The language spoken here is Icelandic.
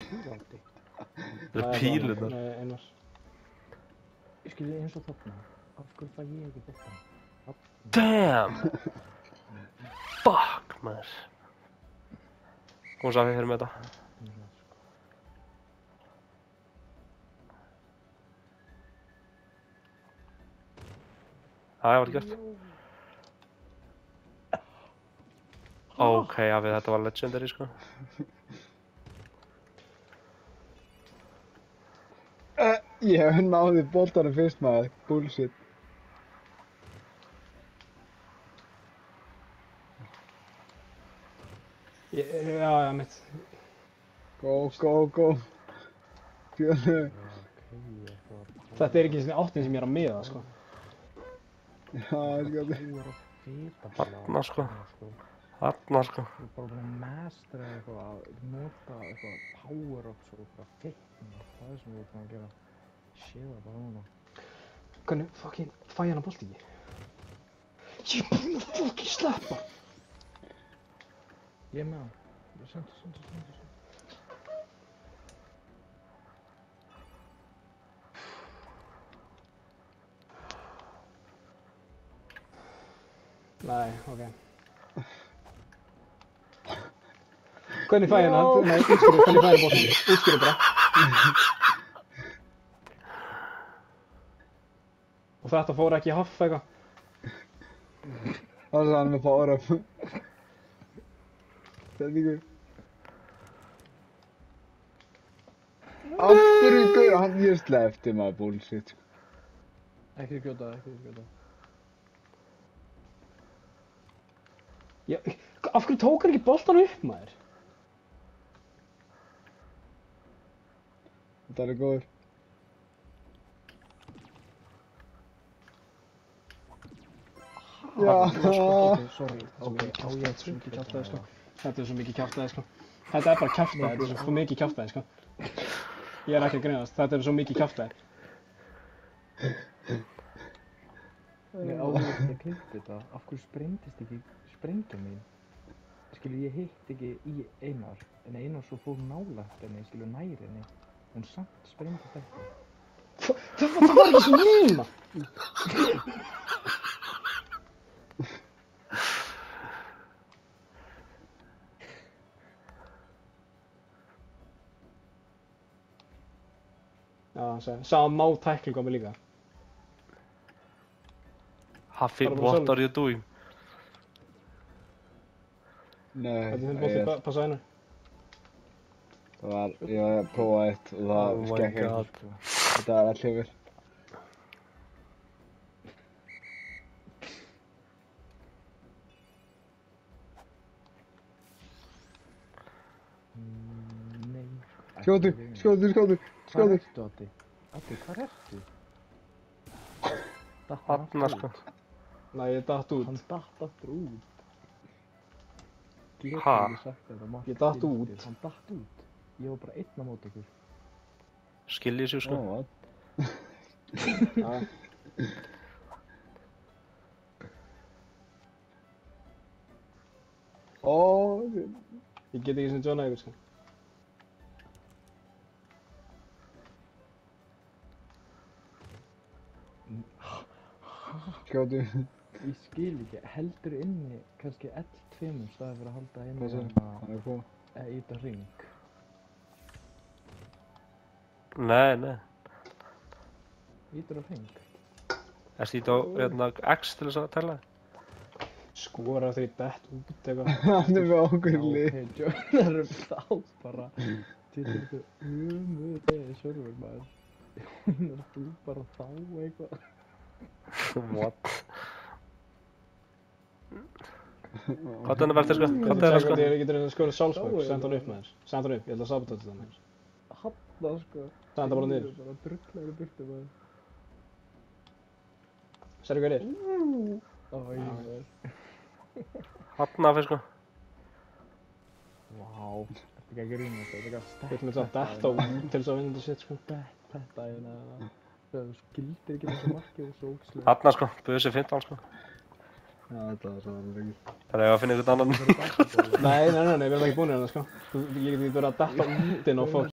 pílandi. Það er pílunar. Nei, Einar. Ég skilji eins og þarna. Af hverju fæ ég ekki boltan? Damn! Fuck, maður. Kom Safi, fyrir með þetta. Það var gert. Ok, Afi, þetta var legendary, sko. Ég náði boltanum fyrst maður, bullshit. Já, mitt. Go, go, go. Fjölnir. Þetta er ekki svona áttin sem ég er að miða, sko. Já, skjóti. Þarna, sko. Þarna, sko. Þú er bara búin að mastera eitthvað að nota eitthvað power-ups og eitthvað fitna. Það er sem við erum að gera. Séða bara núna. Hvernig fucking fæ hann að bolti ekki? Ég er búin að fucking sleppa! Ég er með hann. Sendu. Nei, ok. Hvernig fæ ég hann? Nei, útskýru, hvernig fæ ég boltan? Útskýru bara. Og þetta fór ekki í haff eitthvað. Það er hann með power-up. Sendingur. Aftur ykkur, ég sleppti maður bullshit. Ekki skjóta. Já, af hverju tók hann ekki boltan upp, maður? Þetta er góður. Já. Sorry. Ok, á ég þetta svo mikið kjaftaði, sko. Þetta er svo mikið kjaftaði, sko. Þetta er bara kjaftaði, þetta er svo mikið kjaftaði, sko. Ég er ekki að grínast, þetta er svo mikið kjaftaði. Nei, áður þetta klippið þetta, af hverju sprengdist ekki sprengja mín? Skilur, ég hitt ekki í Einar, en Einar svo fór nálægt henni, skilur, nær henni. Hún samt sprengdist ekki. Það var ekki svo núna! Já, hann sagði, sá má tækling á mig líka. Hafi, what are you doing? Nei, Þetta er þinn bolti, passa Einar. það var, ég var að prófa eitt og það Oh my skekk god. ekki. Þetta var allir yfir. Nei. Skjótu. Hvað ertu, Addi? Addi, hvað ertu? Þarna, sko. Nei, ég datt út. Hann datt aftur út. Ha? Ég datt út. Hann datt út. Ég var bara einn á móti ykkur. Skiljið sér, sko. Já. Ég get ekki sem John ykkur, sko. Skjótu. Ég skil ekki, heldur inni kannski L2 staðið fyrir að halda inni Hvað að hann er på? íta hring. Nei. Ítur á hring. Ertu ít á X til þess að tella? Skora þegar ég dett út eitthvað. Hann er með okkur lið. Ok, John þá bara til ykkur þegar sjálfur maður. Er þú bara þá eitthvað? What? Hvað er það verður, sko? Hvað er það, sko? Ég getur að skora sjálfsmörk, senda hann upp með þér. Senda hann upp, ég ætla að sabota þetta með þér. Hanna, sko. Senda hann bara niður. Bara drullaður burtu með þér. Serðu hvað er? Æ, maður. Hanna, fyrir, sko. Vá, þetta er ekki að grínast, þetta er ekki að stekka. Við ætlum að detta út til þess að vinna þetta shit, sko. Þetta er þú skildir ekki þessu markið og svo ógislega. Hanna, sko. Böðu sér 15, sko. Já, þetta var svo alveg ekki. Það er að finna einhvern annan. Nei, við erum ekki búin í hana, sko. Ég get ekki verið að detta út inn á fólk.